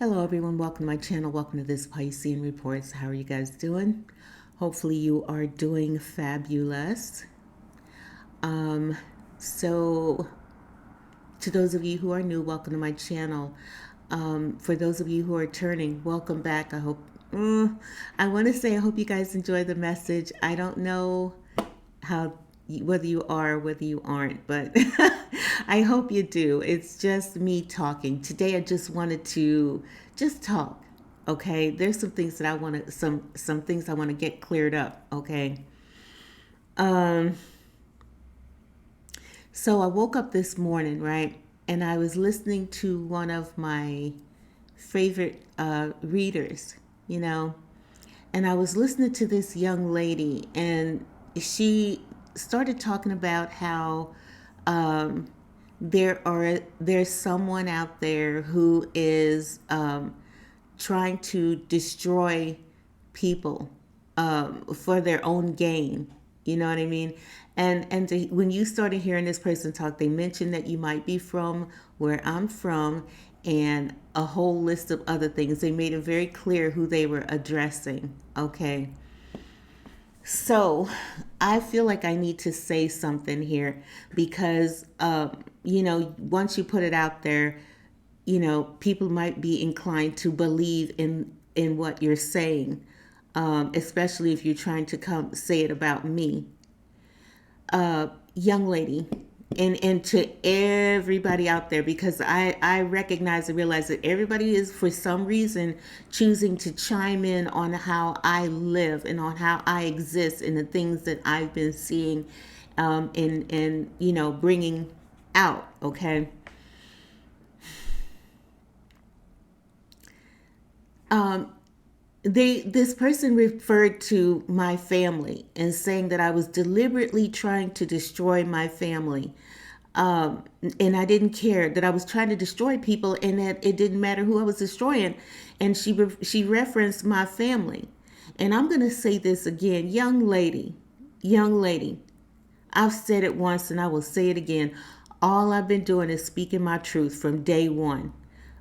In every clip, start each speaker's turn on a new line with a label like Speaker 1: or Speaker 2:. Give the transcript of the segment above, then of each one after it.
Speaker 1: Hello everyone, welcome to my channel. Welcome to this Piscean Reports. How are you guys doing? Hopefully you are doing fabulous. So to those of you who are new, welcome to my channel. For those of you who are turning, welcome back. I want to say I hope you guys enjoy the message. I don't know how whether you are or whether you aren't, but I hope you do. It's just me talking today. I just wanted to just talk. Okay, there's some things that I want to some things I want to get cleared up. Okay. um so I woke up this morning, right, and I was listening to one of my favorite readers, you know, and I was listening to this young lady, and she started talking about how um, there's someone out there who is trying to destroy people for their own gain. You know what I mean? When you started hearing this person talk, they mentioned that you might be from where I'm from, and a whole list of other things. They made it very clear who they were addressing. Okay. So I feel like I need to say something here because, once you put it out there, people might be inclined to believe in what you're saying, especially if you're trying to come say it about me. Young lady, and to everybody out there, because I recognize and realize that everybody is for some reason choosing to chime in on how I live and on how I exist and the things that I've been seeing, and bringing out. Okay. This person referred to my family and saying that I was deliberately trying to destroy my family, um, and I didn't care that I was trying to destroy people, and that it didn't matter who I was destroying. And she referenced my family, and I'm gonna say this again, young lady. I've said it once and I will say it again. All I've been doing is speaking my truth from day one.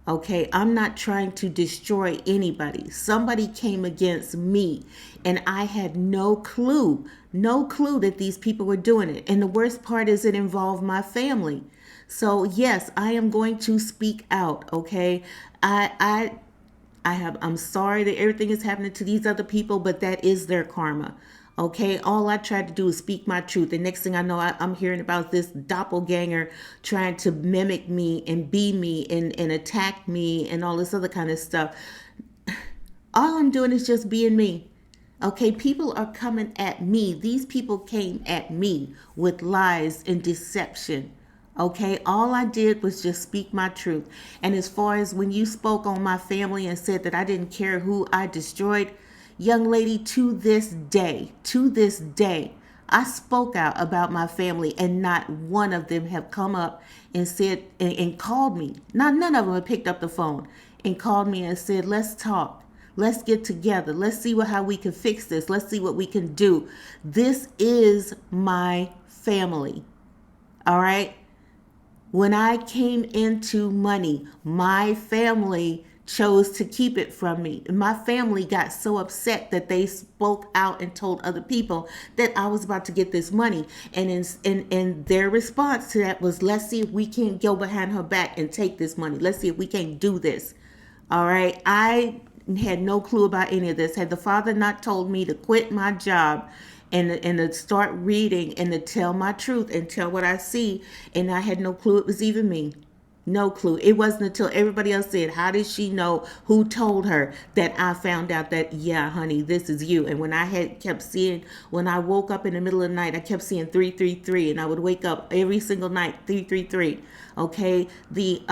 Speaker 1: Okay, I'm not trying to destroy anybody. Somebody came against me and I had no clue that these people were doing it. And the worst part is it involved my family. So yes, I am going to speak out, okay? I I I'm sorry that everything is happening to these other people, but that is their karma. Okay, all I tried to do is speak my truth. The next thing I know, I'm hearing about this doppelganger trying to mimic me and be me and attack me and all this other kind of stuff. All I'm doing is just being me. Okay, people are coming at me. These people came at me with lies and deception. Okay, all I did was just speak my truth. And as far as when you spoke on my family and said that I didn't care who I destroyed, young lady, to this day, I spoke out about my family, and not one of them have come up and said and called me. Not none of them have picked up the phone and called me and said, "Let's talk. Let's get together. Let's see how we can fix this. Let's see what we can do." This is my family. All right. When I came into money, my family chose to keep it from me. My family got so upset that they spoke out and told other people that I was about to get this money. And their response to that was, "Let's see if we can go behind her back and take this money. Let's see if we can do this." All right. I had no clue about any of this. Had the father not told me to quit my job and to start reading and to tell my truth and tell what I see, and I had no clue it was even me. No clue. It wasn't until everybody else said, "How did she know who told her?" that I found out that, yeah, honey, this is you. And when I had kept seeing, when I woke up in the middle of the night, I kept seeing 333, and I would wake up every single night 333. Okay, the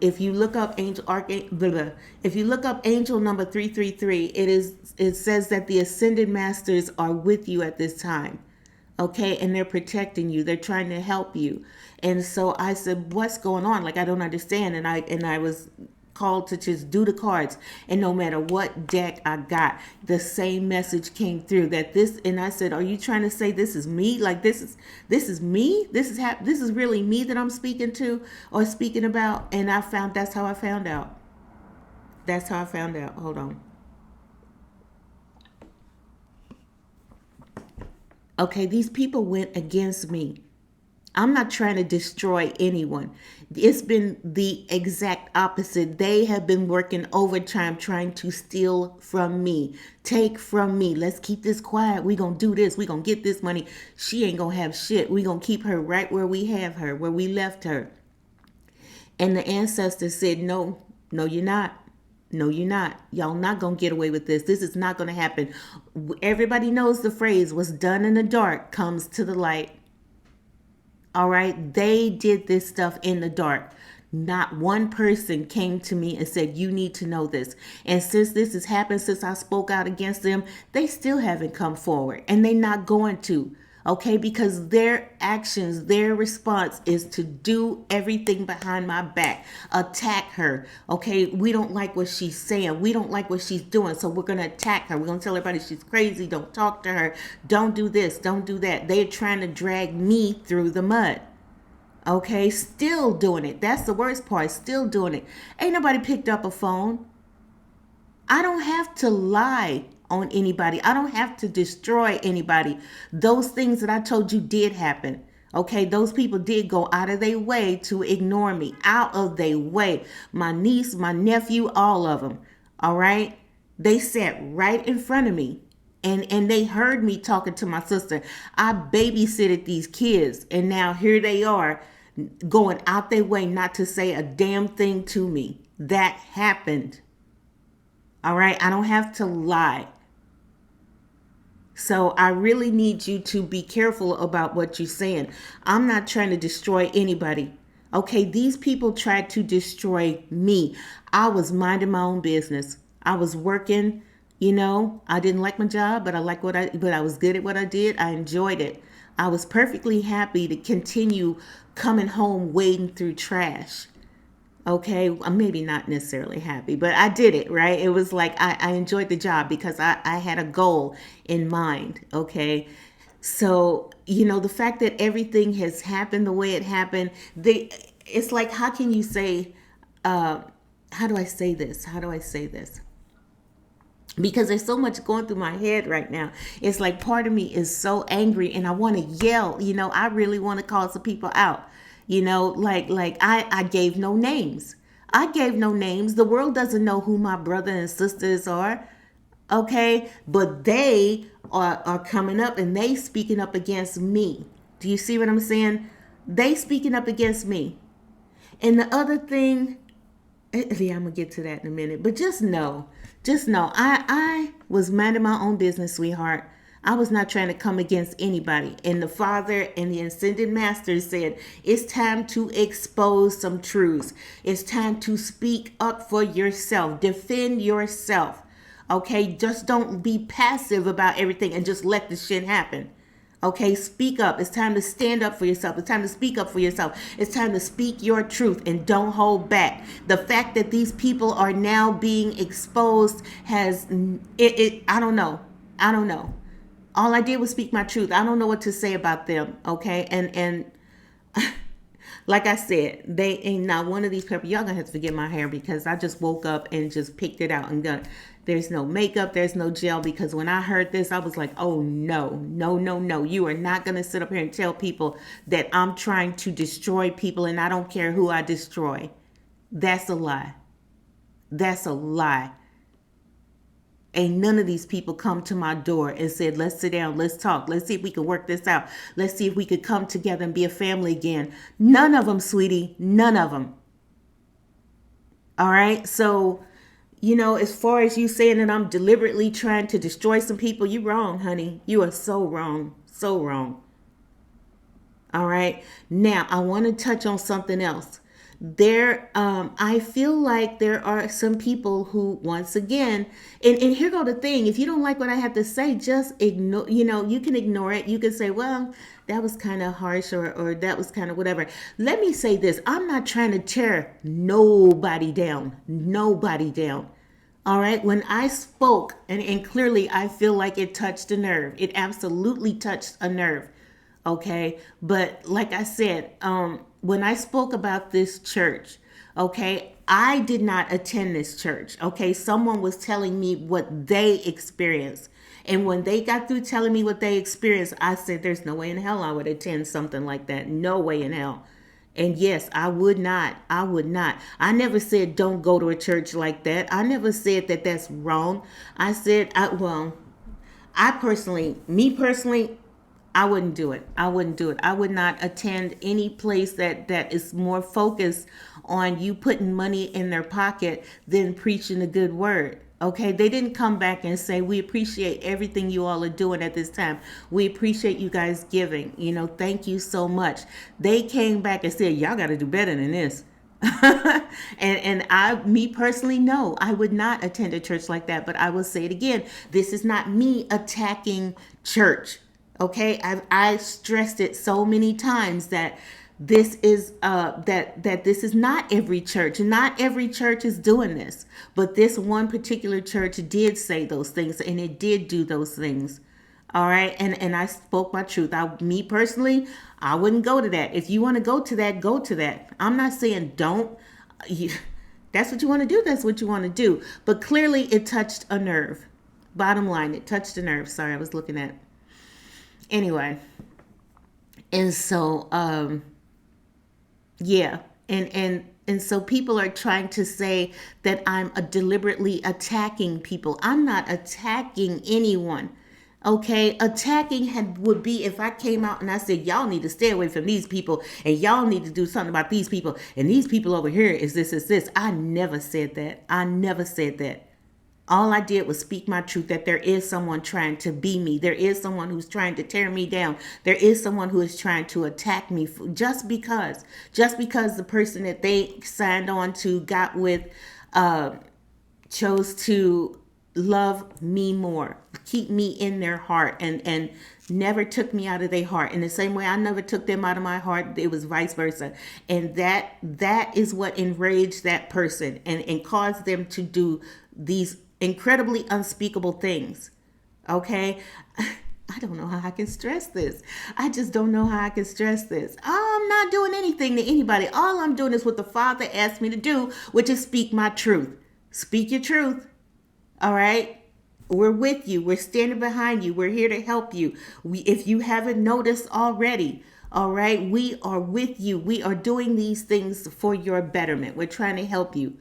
Speaker 1: if you look up angel archangel, blah, blah, if you look up angel number 333, it says that the ascended masters are with you at this time. Okay, and they're protecting you, they're trying to help you. And so I said, "What's going on? Like, I don't understand." And I was called to just do the cards, and no matter what deck I got, the same message came through that this. And I said, "Are you trying to say this is me? Like, this is me, this is really me that I'm speaking to or speaking about?" And I found that's how I found out. That's how I found out. Hold on. Okay, these people went against me. I'm not trying to destroy anyone. It's been the exact opposite. They have been working overtime trying to steal from me, take from me. Let's keep this quiet. We gonna do this. We gonna get this money. She ain't gonna have shit. We gonna keep her right where we have her, where we left her. And the ancestors said, no, no, you're not. No, you're not. Y'all not going to get away with this. This is not going to happen. Everybody knows the phrase, what's done in the dark comes to the light. All right. They did this stuff in the dark. Not one person came to me and said, you need to know this. And since this has happened, since I spoke out against them, they still haven't come forward and they're not going to. Okay, because their actions, their response is to do everything behind my back, attack her. Okay, we don't like what she's saying, we don't like what she's doing, so we're gonna attack her. We're gonna tell everybody she's crazy, don't talk to her, don't do this, don't do that. They're trying to drag me through the mud. Okay, still doing it. That's the worst part, still doing it. Ain't nobody picked up a phone. I don't have to lie on anybody. I don't have to destroy anybody. Those things that I told you did happen. Okay, those people did go out of their way to ignore me, out of their way. My niece, my nephew, all of them. All right, they sat right in front of me. And they heard me talking to my sister. I babysitted these kids, and now here they are going out their way not to say a damn thing to me. That happened. All right, I don't have to lie. So I really need you to be careful about what you're saying. I'm not trying to destroy anybody. Okay, these people tried to destroy me. I was minding my own business. I was working, I didn't like my job, but I was good at what I did. I enjoyed it. I was perfectly happy to continue coming home wading through trash. Okay, maybe not necessarily happy, but I did it, right? It was like I enjoyed the job because I had a goal in mind. Okay, so the fact that everything has happened the way it happened, it's like, how can you say, how do I say this? How do I say this? Because there's so much going through my head right now. It's like part of me is so angry and I want to yell. I really want to call some people out. Like I gave no names. I gave no names. The world doesn't know who my brother and sisters are. Okay, but they are coming up and they speaking up against me. Do you see what I'm saying? They speaking up against me. And the other thing, yeah, I'm gonna get to that in a minute. But just know, I was minding my own business, sweetheart. I was not trying to come against anybody. And the Father and the Ascended Master said, it's time to expose some truths. It's time to speak up for yourself. Defend yourself. Okay? Just don't be passive about everything and just let the shit happen. Okay, speak up. It's time to stand up for yourself. It's time to speak up for yourself. It's time to speak your truth and don't hold back. The fact that these people are now being exposed has I don't know. I don't know. All I did was speak my truth. I don't know what to say about them. Okay, and like I said, they ain't not one of these people. Y'all gonna have to forget my hair because I just woke up and just picked it out and done. There's no makeup, there's no gel, because when I heard this, I was like, oh no, no, no, no. You are not gonna sit up here and tell people that I'm trying to destroy people and I don't care who I destroy. That's a lie. That's a lie. Ain't none of these people come to my door and said, let's sit down, let's talk, let's see if we can work this out. Let's see if we could come together and be a family again. None of them, sweetie. None of them. All right. So, as far as you saying that I'm deliberately trying to destroy some people, you're wrong, honey. You are so wrong. So wrong. All right. Now, I want to touch on something else. I feel like there are some people who, once again, and here go the thing, if you don't like what I have to say, just ignore, you can ignore it. You can say, well, that was kind of harsh or that was kind of whatever. Let me say this. I'm not trying to tear nobody down. Nobody down. All right. When I spoke, and clearly I feel like it touched a nerve. It absolutely touched a nerve. Okay. But like I said, when I spoke about this church, okay, I did not attend this church. Okay. Someone was telling me what they experienced. And when they got through telling me what they experienced, I said, there's no way in hell I would attend something like that. No way in hell. And yes, I would not. I would not. I never said don't go to a church like that. I never said that that's wrong. I said, me personally, I wouldn't do it. I wouldn't do it. I would not attend any place that is more focused on you putting money in their pocket than preaching a good word. Okay, they didn't come back and say, we appreciate everything you all are doing at this time. We appreciate you guys giving. Thank you so much. They came back and said, y'all got to do better than this. Me personally, no, I would not attend a church like that. But I will say it again. This is not me attacking church. Okay, I stressed it so many times that this is that this is not every church. Not every church is doing this, but this one particular church did say those things, and it did do those things. All right, and I spoke my truth. Me personally, I wouldn't go to that. If you want to go to that, go to that. I'm not saying don't. That's what you want to do. That's what you want to do. But clearly, it touched a nerve. Bottom line, it touched a nerve. Sorry, I was looking at. Anyway, and so yeah, and so people are trying to say that I'm deliberately attacking people. I'm not attacking anyone. Okay, attacking would be if I came out and I said, y'all need to stay away from these people, and y'all need to do something about these people, and these people over here is this. I never said that. I never said that. All I did was speak my truth, that there is someone trying to be me. There is someone who's trying to tear me down. There is someone who is trying to attack me just because the person that they signed on to, got with, chose to love me more, keep me in their heart, and never took me out of their heart. In the same way I never took them out of my heart, it was vice versa. And that is what enraged that person and caused them to do these incredibly unspeakable things. Okay. I don't know how I can stress this. I just don't know how I can stress this. I'm not doing anything to anybody. All I'm doing is what the Father asked me to do, which is speak my truth. Speak your truth. All right. We're with you. We're standing behind you. We're here to help you. If you haven't noticed already, all right, we are with you. We are doing these things for your betterment. We're trying to help you.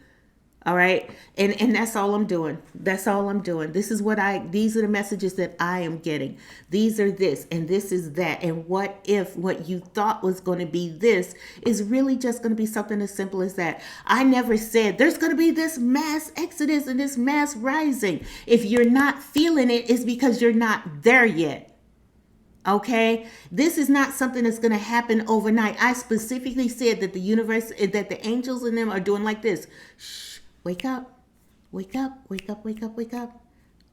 Speaker 1: All right. And that's all I'm doing. That's all I'm doing. These are the messages that I am getting. These are this, and this is that. And what if what you thought was going to be this is really just going to be something as simple as that? I never said there's going to be this mass exodus and this mass rising. If you're not feeling it, it's because you're not there yet. Okay, this is not something that's going to happen overnight. I specifically said that the universe, that the angels in them are doing like this. Shh. Wake up, wake up, wake up, wake up, wake up,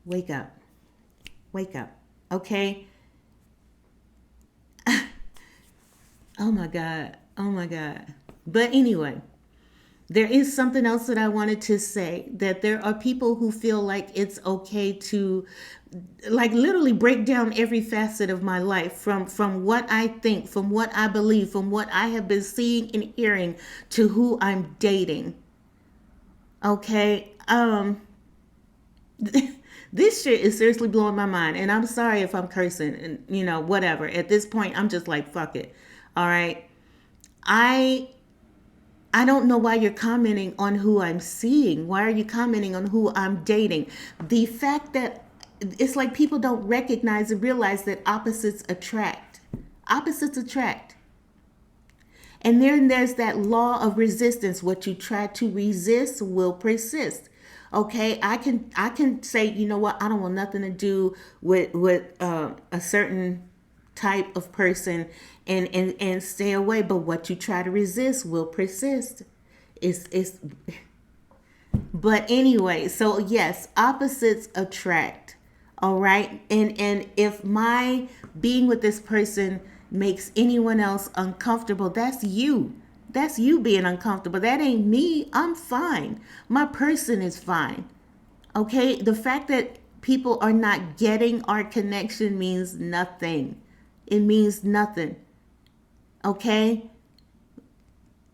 Speaker 1: wake up, wake up. Okay. Oh my God. Oh my God. But anyway, there is something else that I wanted to say, that there are people who feel like it's okay to like literally break down every facet of my life, from what I think, from what I believe, from what I have been seeing and hearing, to who I'm dating. Okay, this shit is seriously blowing my mind, and I'm sorry if I'm cursing, and whatever. At this point, I'm just like, fuck it. All right, I don't know why you're commenting on who I'm seeing. Why are you commenting on who I'm dating? The fact that it's like people don't recognize and realize that opposites attract. Opposites attract. And then there's that law of resistance. What you try to resist will persist. Okay, I can say, you know what, I don't want nothing to do with a certain type of person and stay away. But what you try to resist will persist. It's But anyway, so yes, opposites attract. All right, and if my being with this person makes anyone else uncomfortable, that's you. That's you being uncomfortable. That ain't me. I'm fine. My person is fine. Okay? The fact that people are not getting our connection means nothing. It means nothing. Okay?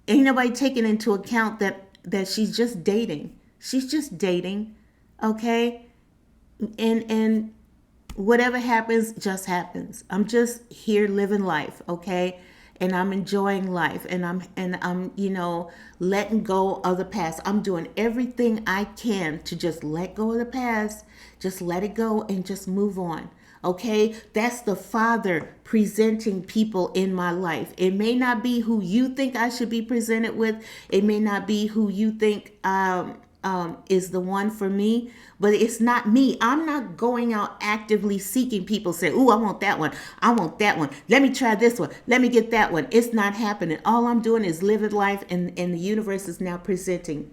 Speaker 1: Ain't nobody taking into account that that she's just dating. She's just dating, okay? And whatever happens just happens. I'm just here living life, okay? And I'm enjoying life, and I'm letting go of the past. I'm doing everything I can to just let go of the past, just let it go and just move on. Okay, that's the Father presenting people in my life. It may not be who you think I should be presented with. It may not be who you think is the one for me, but it's not me. I'm not going out actively seeking people, say, "Ooh, I want that one. I want that one. Let me try this one. Let me get that one." It's not happening. All I'm doing is living life, and the universe is now presenting.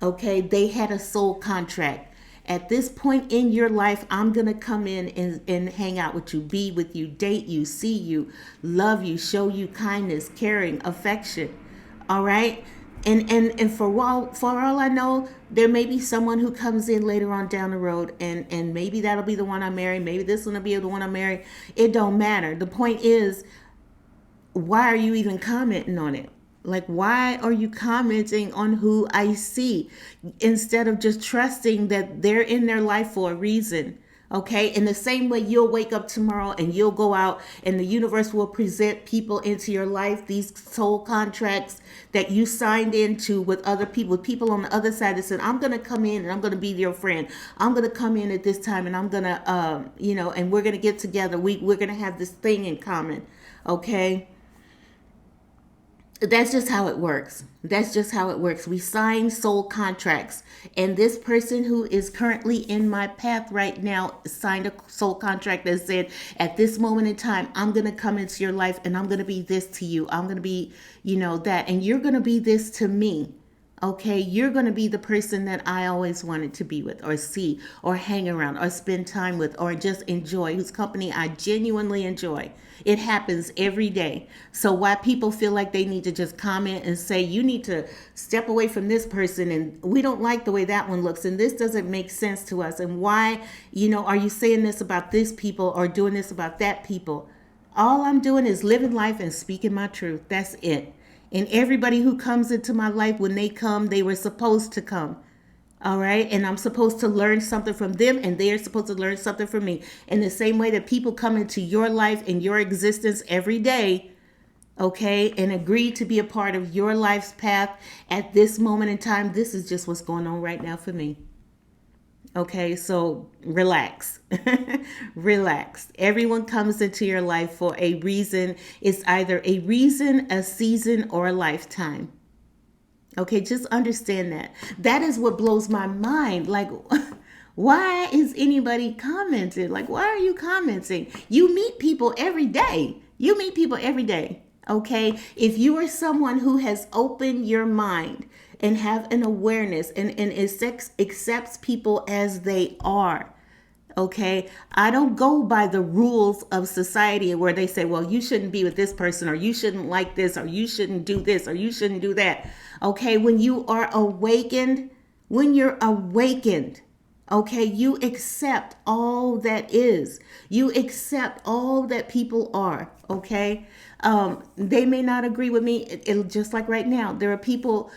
Speaker 1: Okay, they had a soul contract. At this point in your life, I'm going to come in and hang out with you, be with you, date you, see you, love you, show you kindness, caring, affection. All right? And for all I know, there may be someone who comes in later on down the road, and maybe that'll be the one I marry. Maybe this one will be the one I marry. It don't matter. The point is, why are you even commenting on it? Like, why are you commenting on who I see instead of just trusting that they're in their life for a reason? Okay. In the same way, you'll wake up tomorrow and you'll go out, and the universe will present people into your life, these soul contracts that you signed into with other people, with people on the other side that said, "I'm going to come in and I'm going to be your friend. I'm going to come in at this time, and I'm going to, and we're going to get together. We're going to have this thing in common." Okay. That's just how it works. That's just how it works. We sign soul contracts. And this person who is currently in my path right now signed a soul contract that said, at this moment in time, I'm going to come into your life and I'm going to be this to you. I'm going to be, that. And you're going to be this to me. Okay, you're going to be the person that I always wanted to be with, or see, or hang around, or spend time with, or just enjoy, whose company I genuinely enjoy. It happens every day. So why people feel like they need to just comment and say, "You need to step away from this person, and we don't like the way that one looks, and this doesn't make sense to us, and why, are you saying this about this people or doing this about that people?" All I'm doing is living life and speaking my truth. That's it. And everybody who comes into my life, when they come, they were supposed to come. All right. And I'm supposed to learn something from them, and they're supposed to learn something from me. In the same way that people come into your life and your existence every day, okay, and agree to be a part of your life's path at this moment in time, this is just what's going on right now for me. Okay, so relax. Relax. Everyone comes into your life for a reason. It's either a reason, a season, or a lifetime. Okay, just understand that. That is what blows my mind. Like, why is anybody commenting? Like, why are you commenting? You meet people every day. You meet people every day. Okay, if you are someone who has opened your mind and have an awareness and accepts people as they are, okay, I don't go by the rules of society where they say, "Well, you shouldn't be with this person," or "You shouldn't like this," or "You shouldn't do this," or "You shouldn't do that." Okay, when you are awakened, when you're awakened, okay, you accept all that is. You accept all that people are. Okay, they may not agree with me. Just like right now, there are people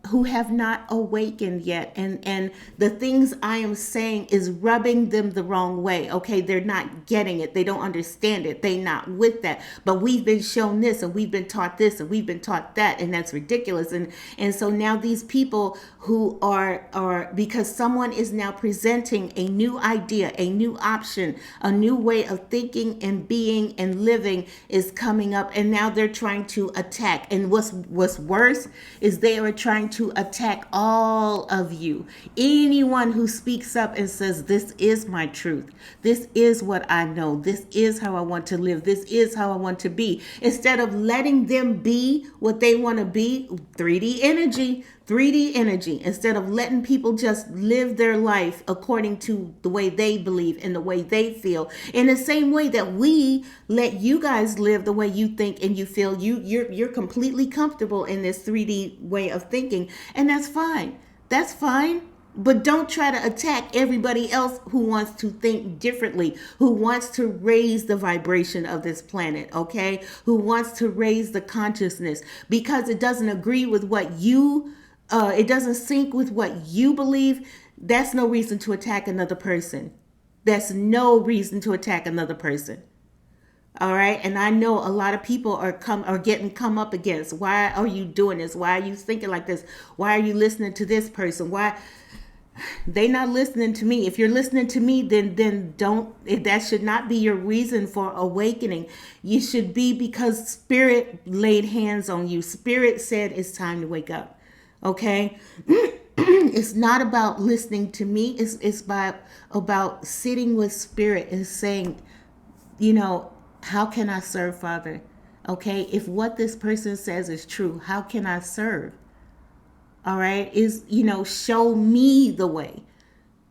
Speaker 1: who have not awakened yet, and the things I am saying is rubbing them the wrong way. Okay, they're not getting it. They don't understand it. They're not with that. But we've been shown this, and we've been taught this, and we've been taught that, and that's ridiculous. And so now these people who are because someone is now presenting a new idea, a new option, a new way of thinking and being and living is coming up, and now they're trying to attack. And what's worse is they are trying to attack all of you. Anyone who speaks up and says, "This is my truth. This is what I know. This is how I want to live. This is how I want to be." Instead of letting them be what they want to be, 3D energy. 3D energy, instead of letting people just live their life according to the way they believe and the way they feel, in the same way that we let you guys live the way you think and you feel. You're completely comfortable in this 3D way of thinking, and that's fine. That's fine. But don't try to attack everybody else who wants to think differently, who wants to raise the vibration of this planet, okay? Who wants to raise the consciousness because it doesn't agree with what you it doesn't sync with what you believe, that's no reason to attack another person. That's no reason to attack another person. All right. And I know a lot of people are getting come up against. Why are you doing this? Why are you thinking like this? Why are you listening to this person? Why they not listening to me? If you're listening to me, then don't, that should not be your reason for awakening. You should be because spirit laid hands on you. Spirit said it's time to wake up. Okay? It's not about listening to me. It's about sitting with spirit and saying, you know, how can I serve, Father? Okay, if what this person says is true, how can I serve? All right, is, show me the way.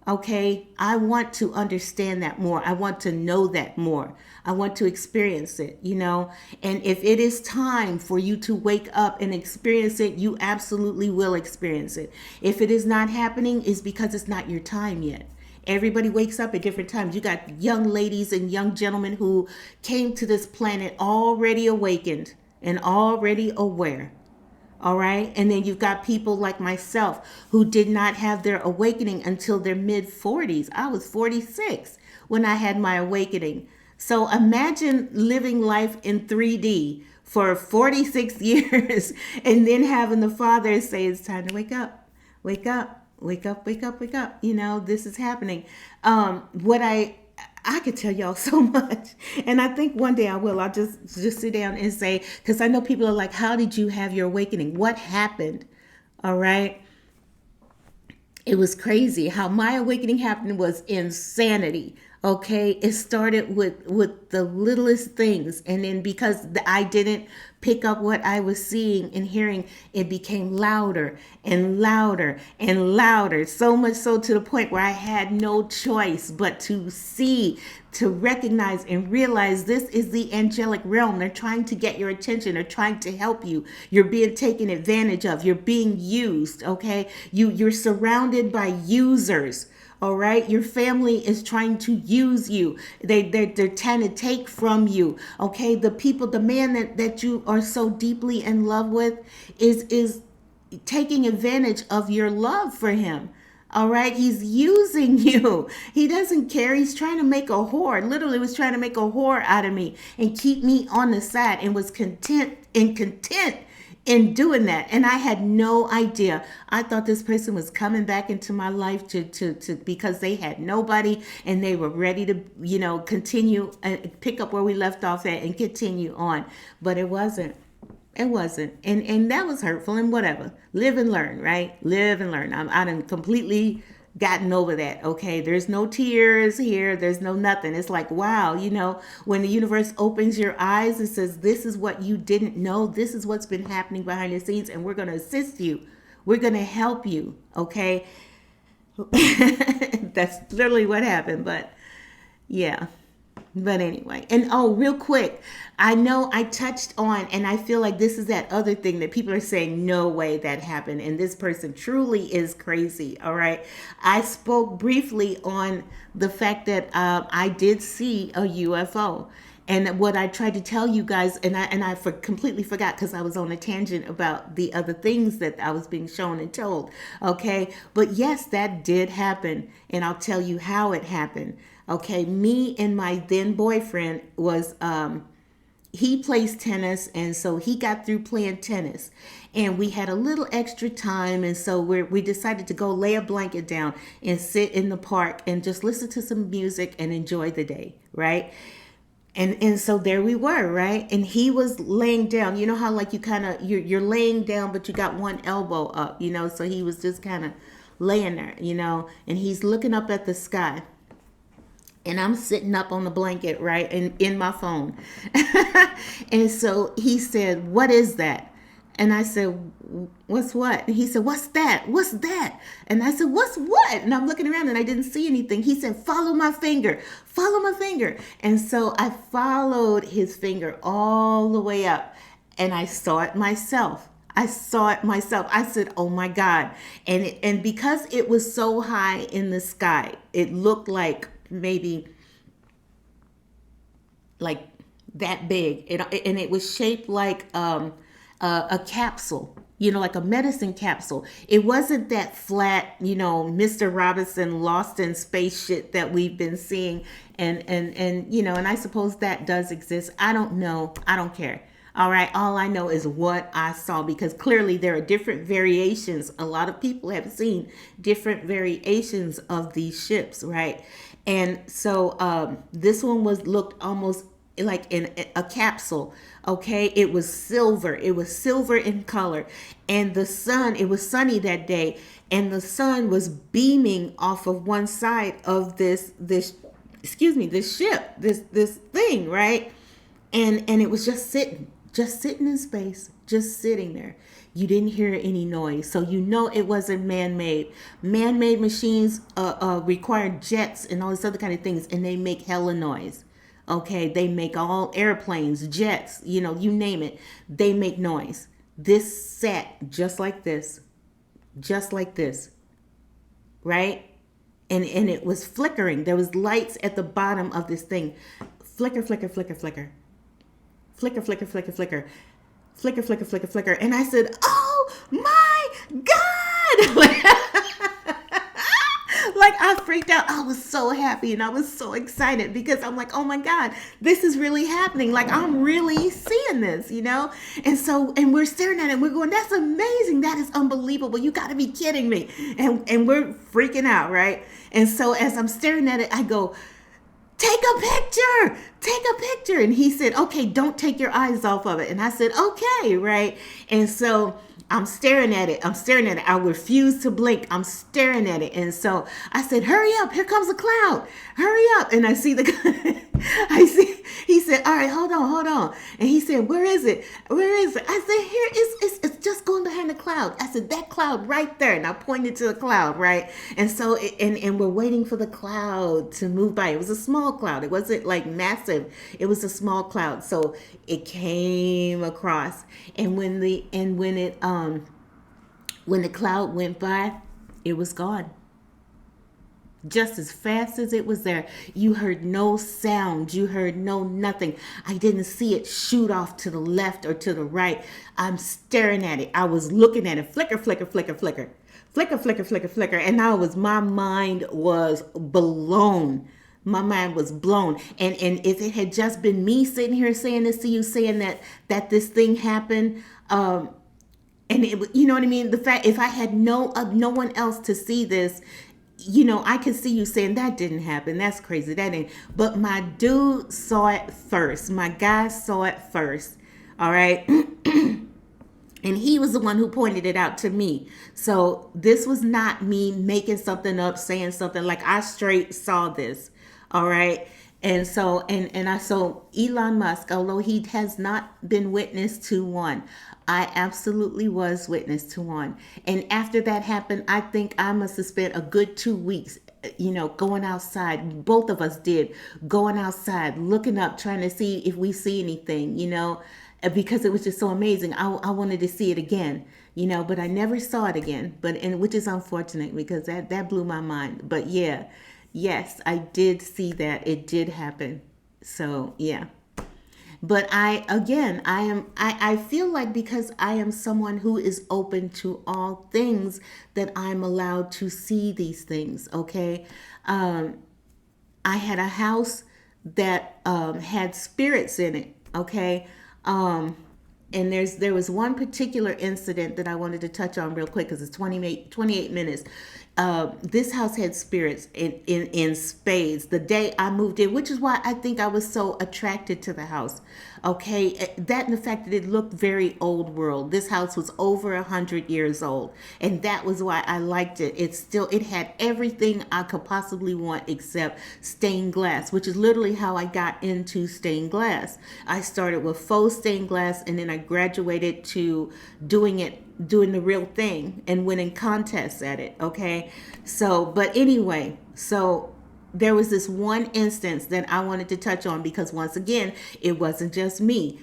Speaker 1: Okay, I want to understand that more. I want to know that more. I want to experience it. And if it is time for you to wake up and experience it, you absolutely will experience it. If it is not happening, it's because it's not your time yet. Everybody wakes up at different times. You got young ladies and young gentlemen who came to this planet already awakened and already aware. All right. And then you've got people like myself who did not have their awakening until their mid 40s. I was 46 when I had my awakening. So imagine living life in 3D for 46 years and then having the Father say, it's time to wake up, wake up, wake up, wake up, wake up. This is happening. What I could tell y'all so much, and I think one day I will. I'll just sit down and say, because I know people are like, how did you have your awakening? What happened? All right. It was crazy. How my awakening happened was insanity. Okay, it started with the littlest things, and then because I didn't pick up what I was seeing and hearing, it became louder and louder and louder, so much so to the point where I had no choice but to see, to recognize and realize this is the angelic realm. They're trying to get your attention. They're trying to help you. You're being taken advantage of. You're being used. Okay, you're surrounded by users. All right, your family is trying to use you. They're trying to take from you. Okay, the people, the man that you are so deeply in love with is taking advantage of your love for him. All right, he's using you. He doesn't care. He's trying to make a whore. Literally was trying to make a whore out of me and keep me on the side, and was content in doing that. And I had no idea. I thought this person was coming back into my life to because they had nobody and they were ready to, continue and pick up where we left off at and continue on. But it wasn't. It wasn't. And that was hurtful, and whatever. Live and learn, right? Live and learn. I done completely gotten over that. Okay, there's no tears here, there's no nothing. It's like, wow, when the universe opens your eyes and says, this is what you didn't know, this is what's been happening behind the scenes, and we're going to assist you, we're going to help you. Okay. That's literally what happened. But yeah. But anyway, and real quick, I know I touched on, and I feel like this is that other thing that people are saying, no way that happened, and this person truly is crazy. All right, I spoke briefly on the fact that I did see a UFO, and what I tried to tell you guys, and I completely forgot because I was on a tangent about the other things that I was being shown and told. Okay, but yes, that did happen, and I'll tell you how it happened. Okay, me and my then boyfriend was, he plays tennis, and so he got through playing tennis, and we had a little extra time, and so we decided to go lay a blanket down and sit in the park and just listen to some music and enjoy the day, right? And so there we were, right? And he was laying down. You know how like you kind of you're laying down, but you got one elbow up, so he was just kind of laying there, and he's looking up at the sky. And I'm sitting up on the blanket, right, and in my phone. And so he said, what is that? And I said, what's what? And he said, what's that? What's that? And I said, what's what? And I'm looking around and I didn't see anything. He said, follow my finger, follow my finger. And so I followed his finger all the way up, and I saw it myself. I saw it myself. I said, oh my God. And because it was so high in the sky, it looked like maybe like that big, and it was shaped like a capsule, like a medicine capsule. It wasn't that flat, Mr. Robinson lost in space shit that we've been seeing. And I suppose that does exist. I don't know. I don't care. All right. All I know is what I saw, because clearly there are different variations. A lot of people have seen different variations of these ships, right? And so this one looked almost like in a capsule. Okay, it was silver. It was silver in color, and the sun. It was sunny that day, and the sun was beaming off of one side of this ship, this thing, right? And it was just sitting in space, just sitting there. You didn't hear any noise, so it wasn't man-made. Man-made machines require jets and all this other kind of things, and they make hella noise. Okay, they make all airplanes, jets, you name it. They make noise. This sat just like this, right? And it was flickering. There was lights at the bottom of this thing. Flicker, flicker, flicker, flicker. Flicker, flicker, flicker, flicker. Flicker, flicker, flicker, flicker. And I said, oh my God! Like I freaked out. I was so happy and I was so excited because I'm like, oh my God, this is really happening. Like I'm really seeing this, And we're staring at it and we're going, that's amazing. That is unbelievable. You got to be kidding me. And we're freaking out, right? And so as I'm staring at it, I go, take a picture. And he said, okay, don't take your eyes off of it. And I said, okay, right? And so I'm staring at it. I refuse to blink. I'm staring at it. And so I said, hurry up. Here comes a cloud. Hurry up. And I see he said, all right, hold on. And he said, where is it? I said, here, it's just going behind the cloud. I said, that cloud right there. And I pointed to the cloud, right? And so, and we're waiting for the cloud to move by. It was a small cloud. It wasn't like massive. It was a small cloud. So it came across. And when the cloud went by, it was gone. Just as fast as it was there. You heard no sound. You heard no nothing. I didn't see it shoot off to the left or to the right. I'm staring at it. I was looking at it. Flicker, flicker, flicker, flicker. Flicker, flicker, flicker, flicker. And my mind was blown. My mind was blown. And if it had just been me sitting here saying this to you, saying that this thing happened, and it, you know what I mean? The fact, if I had no one else to see this, I could see you saying that didn't happen. That's crazy. That ain't. But my dude saw it first. My guy saw it first. All right. And he was the one who pointed it out to me. So this was not me making something up, saying something. Like I straight saw this. All right. And so, so Elon Musk, although he has not been witness to one, I absolutely was witness to one. And after that happened, I think I must have spent a good 2 weeks, going outside. Both of us did, going outside, looking up, trying to see if we see anything, because it was just so amazing. I wanted to see it again, but I never saw it again, which is unfortunate because that blew my mind. But yeah. Yes, I did see that. It did happen. So, yeah. But I feel like because I am someone who is open to all things, that I'm allowed to see these things, okay? I had a house that had spirits in it, okay? And there was one particular incident that I wanted to touch on real quick because it's 28 minutes. This house had spirits in spades the day I moved in, which is why I think I was so attracted to the house. Okay, that and the fact that it looked very old world. This house was over 100 years old, and that was why I liked it. It had everything I could possibly want except stained glass, which is literally how I got into stained glass. I started with faux stained glass, and then I graduated to doing the real thing and winning contests at it. Okay. So, but anyway, so there was this one instance that I wanted to touch on because once again, it wasn't just me.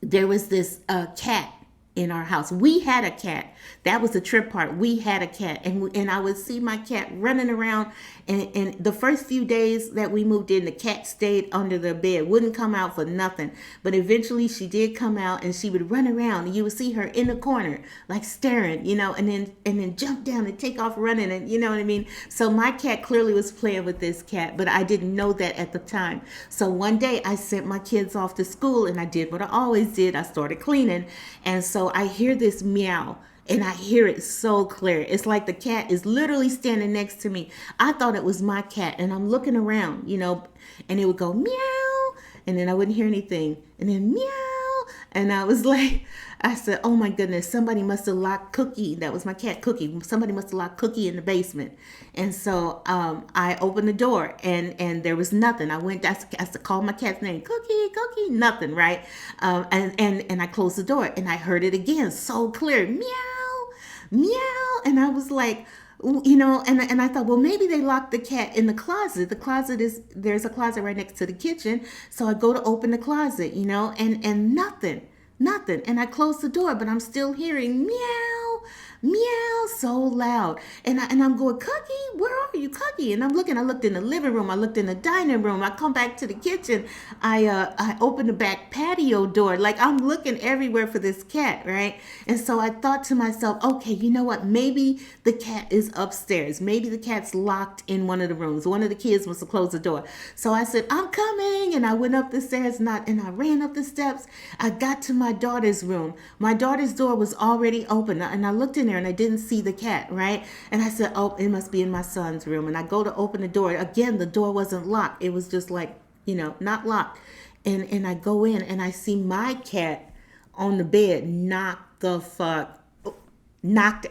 Speaker 1: There was this cat in our house. We had a cat. That was the trip part. We had a cat, and I would see my cat running around. And the first few days that we moved in, the cat stayed under the bed, wouldn't come out for nothing. But eventually, she did come out, and she would run around, and you would see her in the corner, like staring, and then jump down and take off running, and you know what I mean. So my cat clearly was playing with this cat, but I didn't know that at the time. So one day, I sent my kids off to school, and I did what I always did. I started cleaning, and so I hear this meow, and I hear it so clear. It's like the cat is literally standing next to me. I thought it was my cat, and I'm looking around, and it would go meow, and then I wouldn't hear anything, and then meow, and I was like, I said, oh my goodness, somebody must have locked Cookie. That was my cat, Cookie. Somebody must have locked Cookie in the basement. And so I opened the door, and there was nothing. I called my cat's name, Cookie, Cookie, nothing, right? And I closed the door, and I heard it again, so clear, meow, meow. And I was like, and I thought, well, maybe they locked the cat in the closet. There's a closet right next to the kitchen. So I go to open the closet, and nothing. And I closed the door, but I'm still hearing meow, meow so loud. And I'm going, Cookie, where are you, Cookie? And I looked in the living room. I looked in the dining room. I come back to the kitchen. I opened the back patio door. Like, I'm looking everywhere for this cat, right? And so I thought to myself, okay, you know what? Maybe the cat is upstairs. Maybe the cat's locked in one of the rooms. One of the kids must have closed the door. So I said, I'm coming. And I went up the stairs, and I ran up the steps. I got to my daughter's room. My daughter's door was already open, and I looked in there, and I didn't see the cat, right? And I said, oh, it must be in my son's room. And I go to open the door. Again, the door wasn't locked. It was just like, not locked. And I go in, and I see my cat on the bed, knocked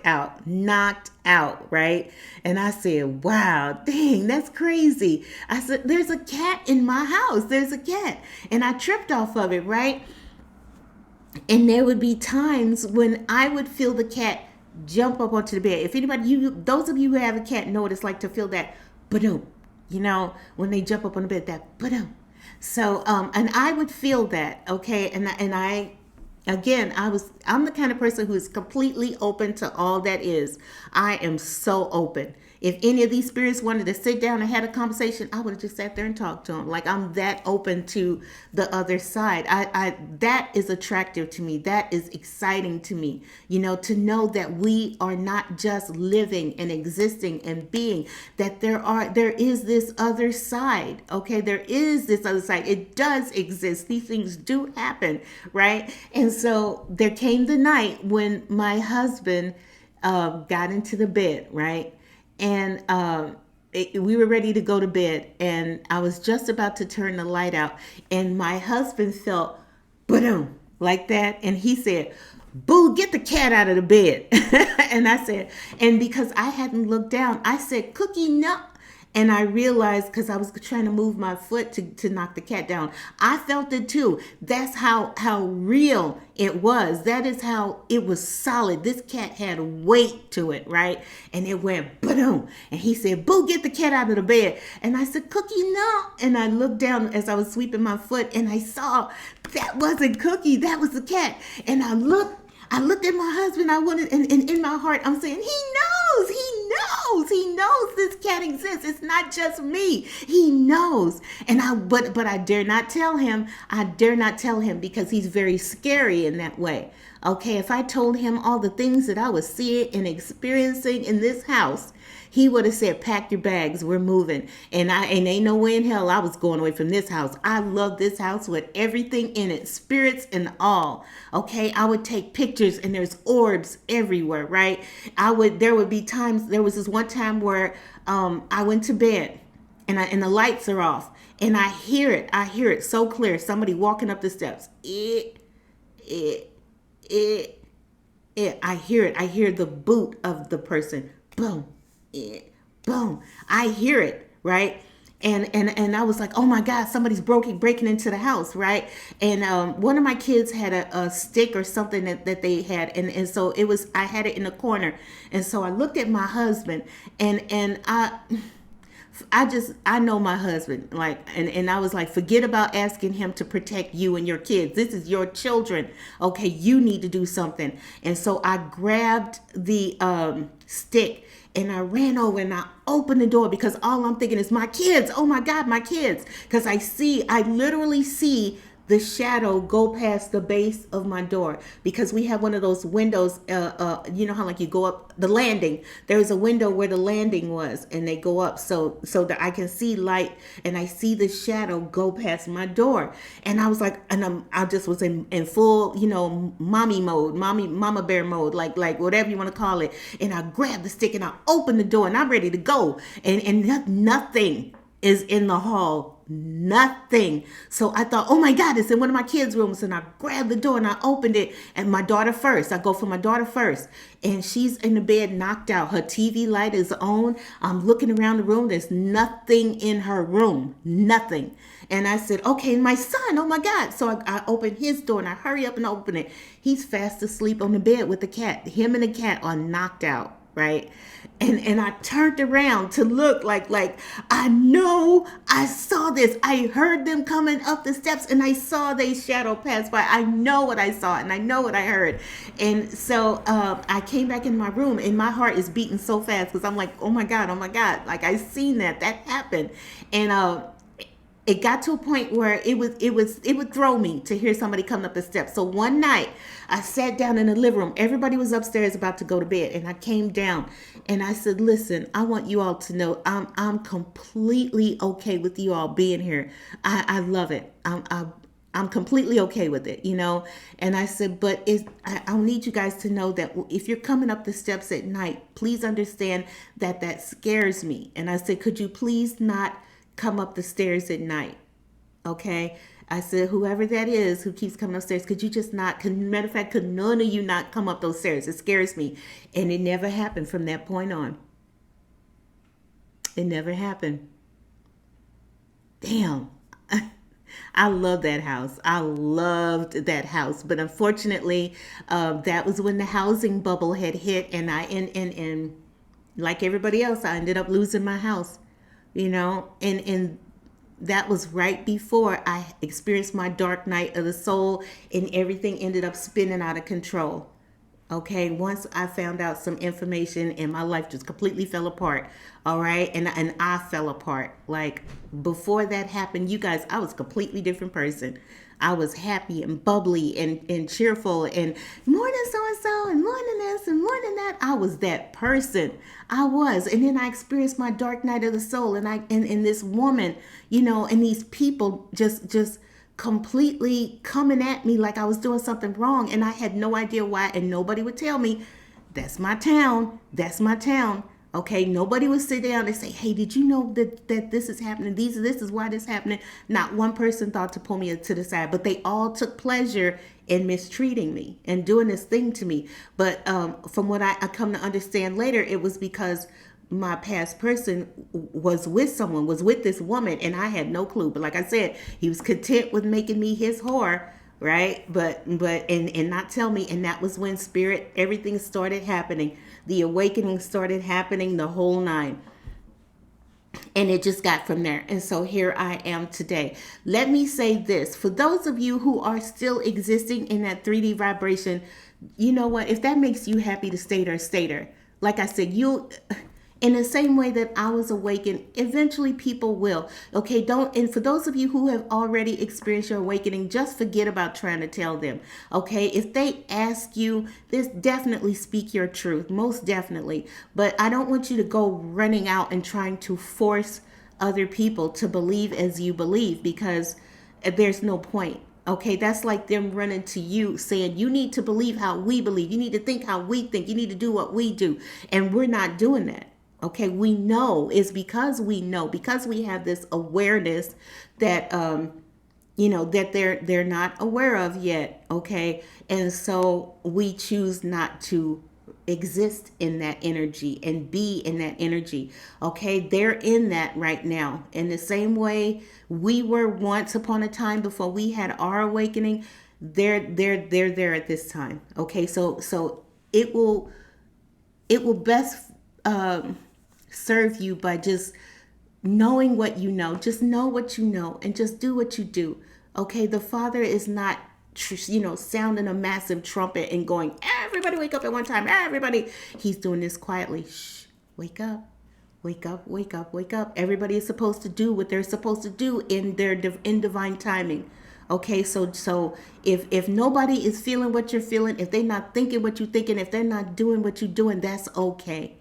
Speaker 1: out, right? And I said, wow, dang, that's crazy. I said, there's a cat in my house. There's a cat. And I tripped off of it, right? And there would be times when I would feel the cat jump up onto the bed. If anybody, those of you who have a cat know what it's like to feel that ba-dum, when they jump up on the bed, that ba-dum. So, and I would feel that, okay? And again, I'm the kind of person who is completely open to all that is. I am so open. If any of these spirits wanted to sit down and had a conversation, I would have just sat there and talked to them. Like, I'm that open to the other side. That is attractive to me. That is exciting to me. To know that we are not just living and existing and being, that there is this other side. Okay, there is this other side. It does exist. These things do happen, right? And so there came the night when my husband got into the bed, right? And we were ready to go to bed, and I was just about to turn the light out, and my husband felt boom like that, and he said, boo, get the cat out of the bed. And I said, and because I hadn't looked down, I said, Cookie, no. And I realized, because I was trying to move my foot to knock the cat down, I felt it too. That's how real it was. That is how it was solid. This cat had weight to it, right? And it went boom. And he said, boo, get the cat out of the bed. And I said, Cookie, no. And I looked down as I was sweeping my foot, and I saw that wasn't Cookie. That was the cat. And I looked at my husband. I wanted, and in my heart, I'm saying, he knows this cat exists. It's not just me. He knows. And but I dare not tell him. Because he's very scary in that way. Okay, if I told him all the things that I was seeing and experiencing in this house, he would have said, pack your bags, we're moving. And ain't no way in hell I was going away from this house. I love this house with everything in it, spirits and all. Okay, I would take pictures, and there's orbs everywhere, right? There would be times, there was this one time where I went to bed, and the lights are off, and I hear it so clear. Somebody walking up the steps. I hear it. I hear the boot of the person. Boom. Boom. I hear it, right? And I was like, oh my God, somebody's breaking into the house, right? And one of my kids had a stick or something that they had, and so I had it in the corner. And so I looked at my husband, and I know my husband, like, and I was like, forget about asking him to protect you and your kids. This is your children. Okay, you need to do something. And so I grabbed the stick and I ran over and I opened the door because all I'm thinking is my kids. Oh my God, my kids. Because I literally see the shadow go past the base of my door, because we have one of those windows, you know how like you go up the landing, there's a window where the landing was and they go up so that I can see light, and I see the shadow go past my door. And I was like, I just was in full, mommy mode, mama bear mode, like whatever you want to call it. And I grabbed the stick and I opened the door and I'm ready to go, and nothing is in the hall. Nothing. So I thought, oh my God, it's in one of my kids' rooms. And I grabbed the door and I opened it. And my daughter first. I go for my daughter first. And she's in the bed, knocked out. Her TV light is on. I'm looking around the room. There's nothing in her room. Nothing. And I said, okay, my son, oh my God. So I opened his door and I hurry up and open it. He's fast asleep on the bed with the cat. Him and the cat are knocked out. Right. And I turned around to look like I know I saw this. I heard them coming up the steps and I saw their shadow pass by. I know what I saw and I know what I heard. And so I came back in my room and my heart is beating so fast because I'm like, oh my God. Like I seen that happened. And it got to a point where it would throw me to hear somebody coming up the steps. So one night I sat down in the living room. Everybody was upstairs about to go to bed, and I came down and I said, "Listen, I want you all to know I'm completely okay with you all being here. I love it. I'm completely okay with it, And I said, but I'll need you guys to know that if you're coming up the steps at night, please understand that scares me. And I said, could you please not come up the stairs at night? Okay. I said, whoever that is who keeps coming upstairs, could you just not, matter of fact, could none of you not come up those stairs? It scares me. And it never happened from that point on. It never happened. Damn. I love that house. I loved that house. But unfortunately, that was when the housing bubble had hit, and and like everybody else, I ended up losing my house, and that was right before I experienced my dark night of the soul, and everything ended up spinning out of control. Okay, once I found out some information and my life just completely fell apart. All right, and I fell apart. Like before that happened, you guys, I was a completely different person. I was happy and bubbly and cheerful and morning so and so and morning this and morning that. I was that person. I was. And then I experienced my dark night of the soul, and and this woman, and these people just completely coming at me like I was doing something wrong, and I had no idea why, and nobody would tell me, that's my town. Okay, nobody would sit down and say, hey, did you know that this is happening? This is why this is happening. Not one person thought to pull me to the side, but they all took pleasure in mistreating me and doing this thing to me. But from what I come to understand later, it was because my past person was with this woman, and I had no clue. But like I said, he was content with making me his whore, right? But not tell me. And that was when everything started happening. The awakening started happening, the whole nine. And it just got from there. And so here I am today. Let me say this. For those of you who are still existing in that 3D vibration, you know what? If that makes you happy to stay there, stay there. Like I said, in the same way that I was awakened, eventually people will. Okay, and for those of you who have already experienced your awakening, just forget about trying to tell them. Okay, if they ask you this, definitely speak your truth, most definitely. But I don't want you to go running out and trying to force other people to believe as you believe, because there's no point. Okay, that's like them running to you saying, you need to believe how we believe. You need to think how we think. You need to do what we do. And we're not doing that. Okay, we know. It's because we know, because we have this awareness that that they're not aware of yet. Okay, and so we choose not to exist in that energy and be in that energy. Okay, they're in that right now. In the same way we were once upon a time before we had our awakening, they're there at this time. Okay, so it will best serve you by just knowing what you know, just know what you know and just do what you do. Okay, the Father is not sounding a massive trumpet and going, everybody wake up at one time, everybody. He's doing this quietly. Shh, wake up. Wake up, wake up, wake up. Everybody is supposed to do what they're supposed to do in their in divine timing. Okay, so if nobody is feeling what you're feeling, if they're not thinking what you're thinking, if they're not doing what you're doing, that's okay.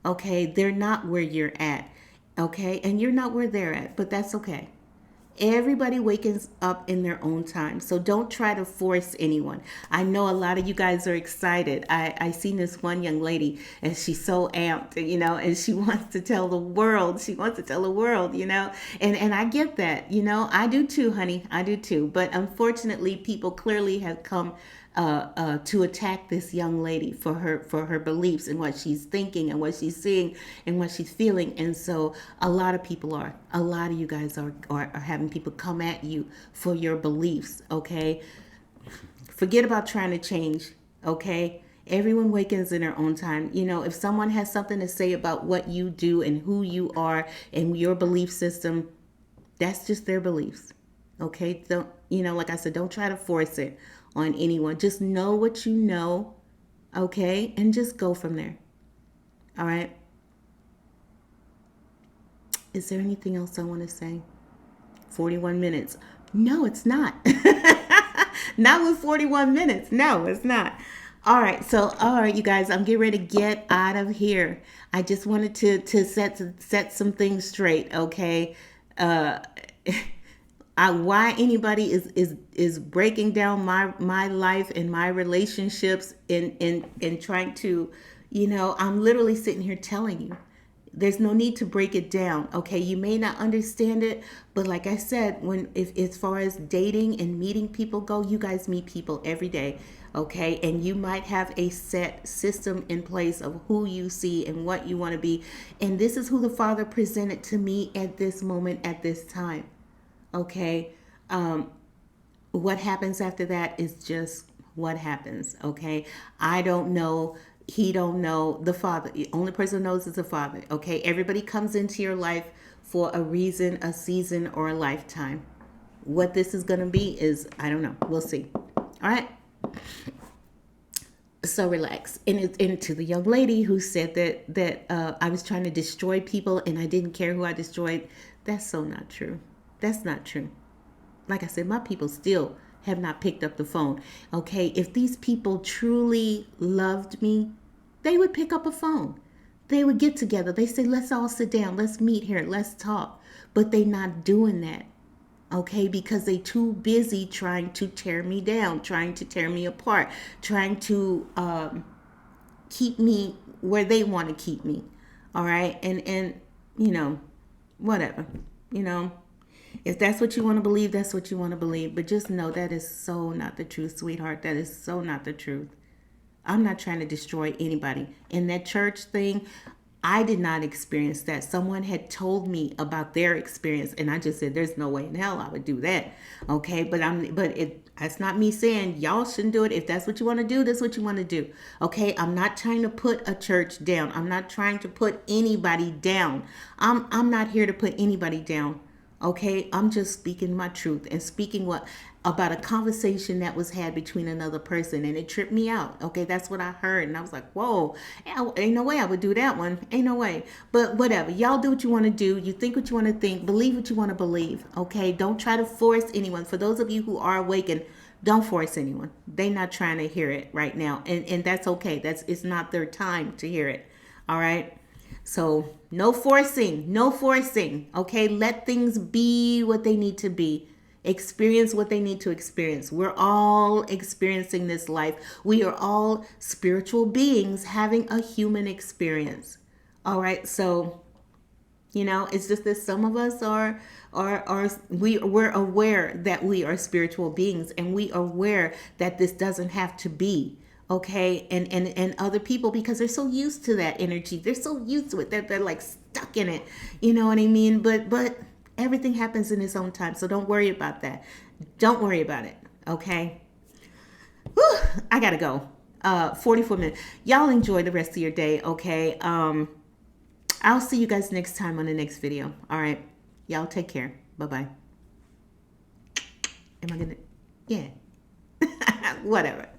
Speaker 1: Okay, they're not where you're at. Okay, and you're not where they're at, but that's okay. Everybody wakes up in their own time. So don't try to force anyone. I know a lot of you guys are excited. I seen this one young lady and she's so amped, and she wants to tell the world. She wants to tell the world, and I get that, I do too, honey. I do too. But unfortunately, people clearly have come to attack this young lady for her beliefs and what she's thinking and what she's seeing and what she's feeling. And so a lot of you guys are having people come at you for your beliefs. Okay, forget about trying to change. Okay, everyone wakens in their own time. If someone has something to say about what you do and who you are and your belief system, that's just their beliefs. Okay, don't, like I said, don't try to force it on anyone. Just know what you know, okay, and just go from there. All right. Is there anything else I want to say? 41 minutes. No, it's not. Not with 41 minutes. No, it's not. All right, you guys, I'm getting ready to get out of here. I just wanted to set some things straight, okay? Why anybody is breaking down my life and my relationships and trying to, I'm literally sitting here telling you. There's no need to break it down. Okay, you may not understand it, but like I said, if as far as dating and meeting people go, you guys meet people every day. Okay, and you might have a set system in place of who you see and what you want to be. And this is who the Father presented to me at this moment, at this time. Okay, what happens after that is just what happens. Okay, I don't know. He don't know. The Father, the only person who knows is the Father. Okay, everybody comes into your life for a reason, a season, or a lifetime. What this is going to be is, I don't know. We'll see. All right. So relax. And to the young lady who said that I was trying to destroy people and I didn't care who I destroyed, that's so not true. That's not true. Like I said, my people still have not picked up the phone. Okay, if these people truly loved me, they would pick up a phone. They would get together. They say, let's all sit down. Let's meet here. Let's talk. But they not doing that. Okay, because they too busy trying to tear me down, trying to tear me apart, trying to keep me where they want to keep me. All right, and whatever, If that's what you want to believe, that's what you want to believe. But just know that is so not the truth, sweetheart. That is so not the truth. I'm not trying to destroy anybody. In that church thing, I did not experience that. Someone had told me about their experience, and I just said, "There's no way in hell I would do that." Okay, that's not me saying y'all shouldn't do it. If that's what you want to do, that's what you want to do. Okay, I'm not trying to put a church down. I'm not trying to put anybody down. I'm not here to put anybody down. Okay, I'm just speaking my truth and speaking about a conversation that was had between another person, and it tripped me out. Okay, that's what I heard, and I was like, whoa, ain't no way I would do that one. Ain't no way. But whatever, y'all do what you want to do. You think what you want to think. Believe what you want to believe. Okay, don't try to force anyone. For those of you who are awakened, don't force anyone. They're not trying to hear it right now, and that's okay. It's not their time to hear it. All right. So no forcing, no forcing. Okay, let things be what they need to be. Experience what they need to experience. We're all experiencing this life. We are all spiritual beings having a human experience. All right, so it's just that some of us we're aware that we are spiritual beings, and we are aware that this doesn't have to be. Okay, and other people, because they're so used to that energy, they're so used to it that they're like stuck in it. You know what I mean? But everything happens in its own time, so don't worry about that. Don't worry about it. Okay. Whew, I gotta go. 44 minutes. Y'all enjoy the rest of your day. Okay. I'll see you guys next time on the next video. All right. Y'all take care. Bye-bye. Am I going to? Yeah. Whatever.